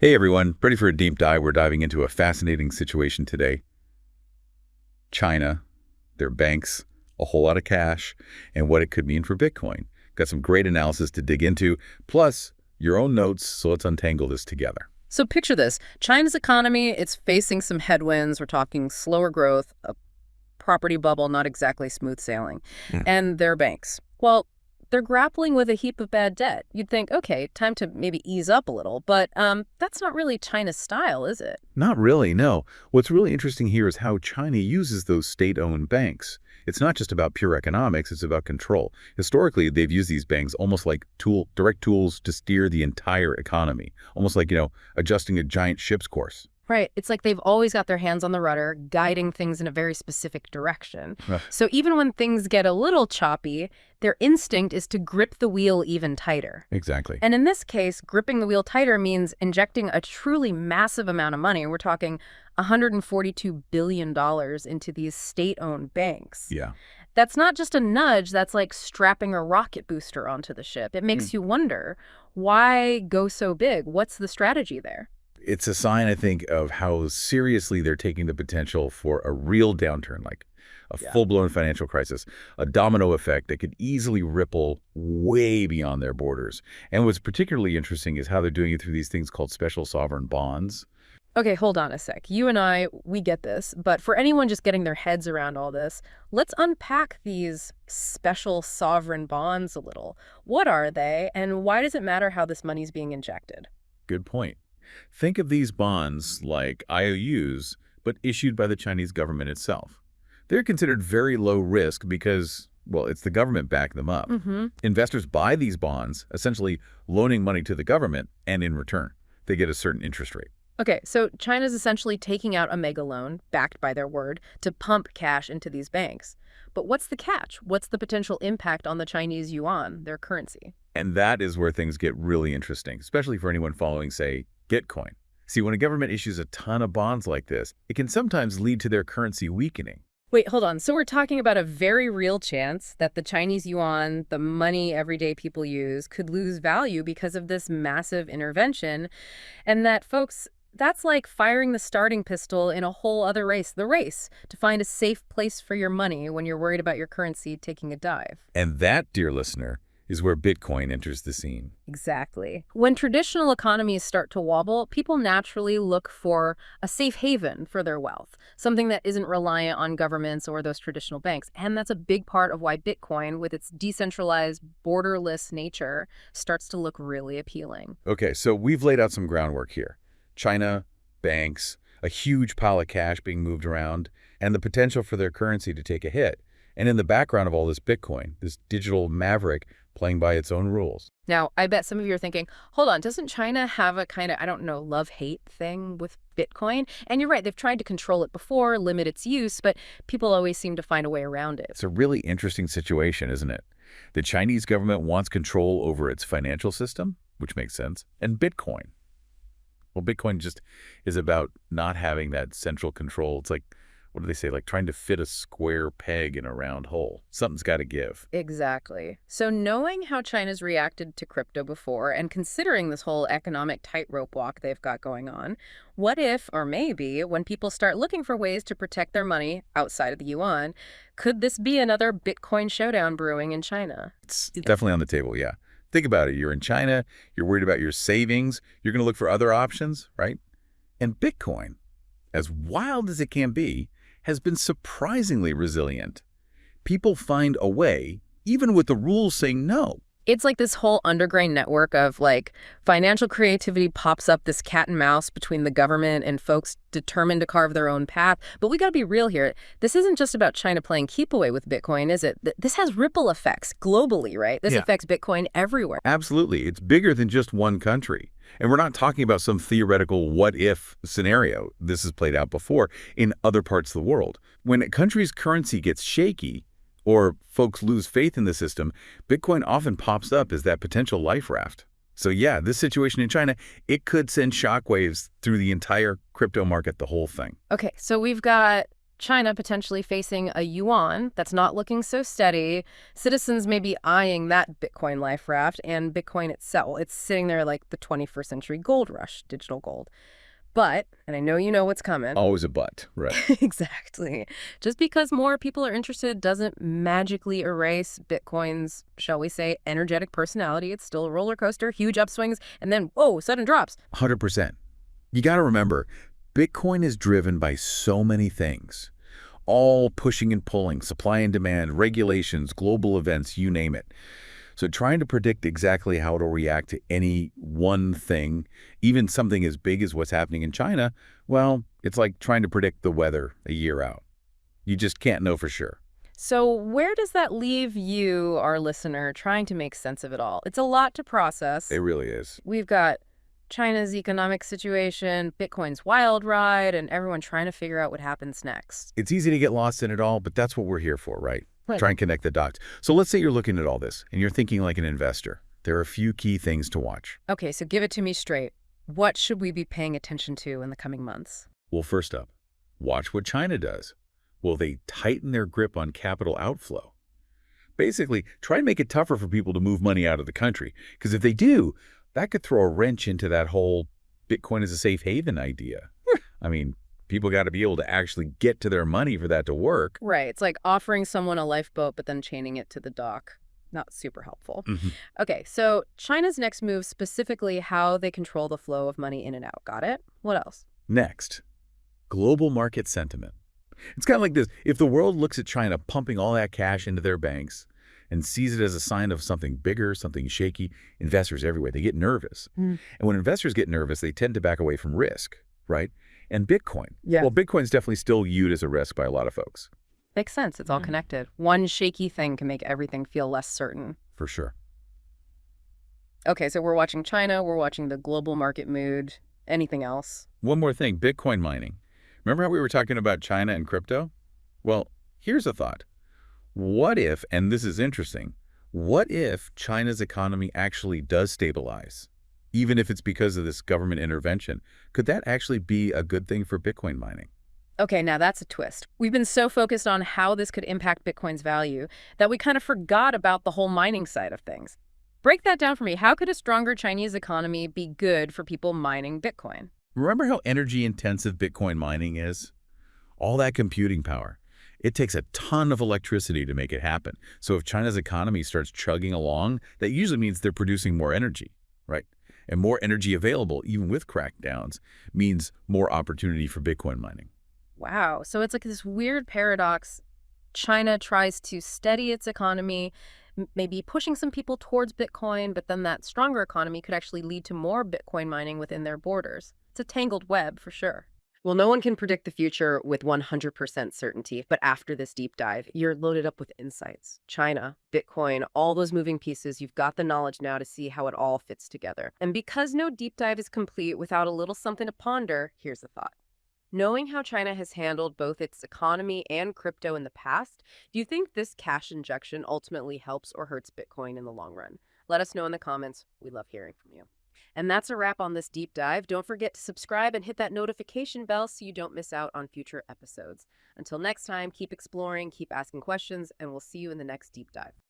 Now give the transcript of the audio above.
Hey everyone, ready for a deep dive? We're diving into a fascinating situation today. China, their banks, a whole lot of cash, and what it could mean for Bitcoin. Got some great analysis to dig into, plus your own notes, so let's untangle this together. So picture this. China's economy, it's facing some headwinds. We're talking slower growth, a property bubble, not exactly smooth sailing. And their banks. Well, they're grappling with a heap of bad debt. You'd think, okay, time to maybe ease up a little, but that's not really China's style, is it? Not really, no. What's really interesting here is how China uses those state-owned banks. It's not just about pure economics, it's about control. Historically, they've used these banks almost like direct tools to steer the entire economy, almost like, adjusting a giant ship's course. Right. It's like they've always got their hands on the rudder, guiding things in a very specific direction. So even when things get a little choppy, their instinct is to grip the wheel even tighter. Exactly. And in this case, gripping the wheel tighter means injecting a truly massive amount of money. We're talking $142 billion into these state-owned banks. Yeah. That's not just a nudge, that's like strapping a rocket booster onto the ship. It makes you wonder, why go so big? What's the strategy there? It's a sign, I think, of how seriously they're taking the potential for a real downturn, like a full-blown financial crisis, a domino effect that could easily ripple way beyond their borders. And what's particularly interesting is how they're doing it through these things called special sovereign bonds. Okay, hold on a sec. You and I, we get this, but for anyone just getting their heads around all this, let's unpack these special sovereign bonds a little. What are they, and why does it matter how this money's being injected? Good point. Think of these bonds like IOUs, but issued by the Chinese government itself. They're considered very low risk because, well, it's the government backing them up. Investors buy these bonds, essentially loaning money to the government, and in return, they get a certain interest rate. Okay, so China's essentially taking out a mega loan, backed by their word, to pump cash into these banks. But what's the catch? What's the potential impact on the Chinese yuan, their currency? And that is where things get really interesting, especially for anyone following, say, Gitcoin. See, when a government issues a ton of bonds like this, it can sometimes lead to their currency weakening. Wait, hold on. So we're talking about a very real chance that the Chinese yuan, the money everyday people use, could lose value because of this massive intervention. And that, folks, that's like firing the starting pistol in a whole other race, the race to find a safe place for your money when you're worried about your currency taking a dive. And that, dear listener, is where Bitcoin enters the scene. Exactly. When traditional economies start to wobble, people naturally look for a safe haven for their wealth, something that isn't reliant on governments or those traditional banks. And that's a big part of why Bitcoin, with its decentralized, borderless nature, starts to look really appealing. Okay, so we've laid out some groundwork here. China, banks, a huge pile of cash being moved around, and the potential for their currency to take a hit. And in the background of all this Bitcoin, this digital maverick playing by its own rules. Now, I bet some of you are thinking, hold on, doesn't China have a kind of, I don't know, love-hate thing with Bitcoin? And you're right, they've tried to control it before, limit its use, but people always seem to find a way around it. It's a really interesting situation, isn't it? The Chinese government wants control over its financial system, which makes sense, and Bitcoin. Well, Bitcoin just is about not having that central control. It's like, what do they say, like trying to fit a square peg in a round hole. Something's got to give. Exactly. So knowing how China's reacted to crypto before and considering this whole economic tightrope walk they've got going on, what if, or maybe, when people start looking for ways to protect their money outside of the yuan, could this be another Bitcoin showdown brewing in China? It's definitely on the table, yeah. Think about it. You're in China, you're worried about your savings, you're going to look for other options, right? And Bitcoin, as wild as it can be, has been surprisingly resilient. People find a way, even with the rules saying no. It's like this whole underground network of financial creativity pops up, this cat and mouse between the government and folks determined to carve their own path. But we got to be real here. This isn't just about China playing keep away with Bitcoin, is it? This has ripple effects globally, right? This affects Bitcoin everywhere. Absolutely. It's bigger than just one country. And we're not talking about some theoretical what-if scenario. This has played out before in other parts of the world. When a country's currency gets shaky, or folks lose faith in the system, Bitcoin often pops up as that potential life raft. So yeah, this situation in China, it could send shockwaves through the entire crypto market, the whole thing. Okay, so we've got China potentially facing a yuan that's not looking so steady. Citizens may be eyeing that Bitcoin life raft, and Bitcoin itself. It's sitting there like the 21st century gold rush, digital gold. But, and I know you know what's coming. Always a but, right? Exactly. Just because more people are interested doesn't magically erase Bitcoin's, shall we say, energetic personality. It's still a roller coaster, huge upswings, and then, whoa, sudden drops. 100%. You got to remember, Bitcoin is driven by so many things, all pushing and pulling, supply and demand, regulations, global events, you name it. So trying to predict exactly how it'll react to any one thing, even something as big as what's happening in China, well, it's like trying to predict the weather a year out. You just can't know for sure. So where does that leave you, our listener, trying to make sense of it all? It's a lot to process. It really is. We've got China's economic situation, Bitcoin's wild ride, and everyone trying to figure out what happens next. It's easy to get lost in it all, but that's what we're here for, right? Right. Try and connect the dots. So let's say you're looking at all this and you're thinking like an investor. There are a few key things to watch. Okay, so give it to me straight. What should we be paying attention to in the coming months? Well, first up, watch what China does. Will they tighten their grip on capital outflow? Basically, try and make it tougher for people to move money out of the country. Because if they do, that could throw a wrench into that whole Bitcoin is a safe haven idea. I mean, people got to be able to actually get to their money for that to work. Right, it's like offering someone a lifeboat but then chaining it to the dock. Not super helpful. Okay, so China's next move, specifically how they control the flow of money in and out. Got it? What else? Next, global market sentiment. It's kind of like this. If the world looks at China pumping all that cash into their banks and sees it as a sign of something bigger, something shaky, investors everywhere, they get nervous. And when investors get nervous, they tend to back away from risk, right? And Bitcoin. Yeah. Well, Bitcoin's definitely still viewed as a risk by a lot of folks. Makes sense. It's all connected. One shaky thing can make everything feel less certain. For sure. Okay, so we're watching China, we're watching the global market mood. Anything else? One more thing, Bitcoin mining. Remember how we were talking about China and crypto? Well, here's a thought. What if, and this is interesting, what if China's economy actually does stabilize? Even if it's because of this government intervention, could that actually be a good thing for Bitcoin mining? Okay, now that's a twist. We've been so focused on how this could impact Bitcoin's value that we kind of forgot about the whole mining side of things. Break that down for me. How could a stronger Chinese economy be good for people mining Bitcoin? Remember how energy-intensive Bitcoin mining is? All that computing power. It takes a ton of electricity to make it happen. So if China's economy starts chugging along, that usually means they're producing more energy, right? And more energy available, even with crackdowns, means more opportunity for Bitcoin mining. Wow. So it's like this weird paradox. China tries to steady its economy, maybe pushing some people towards Bitcoin, but then that stronger economy could actually lead to more Bitcoin mining within their borders. It's a tangled web for sure. Well, no one can predict the future with 100% certainty, but after this deep dive, you're loaded up with insights. China, Bitcoin, all those moving pieces, you've got the knowledge now to see how it all fits together. And because no deep dive is complete without a little something to ponder, here's a thought. Knowing how China has handled both its economy and crypto in the past, do you think this cash injection ultimately helps or hurts Bitcoin in the long run? Let us know in the comments. We love hearing from you. And that's a wrap on this deep dive. Don't forget to subscribe and hit that notification bell so you don't miss out on future episodes. Until next time, keep exploring, keep asking questions, and we'll see you in the next deep dive.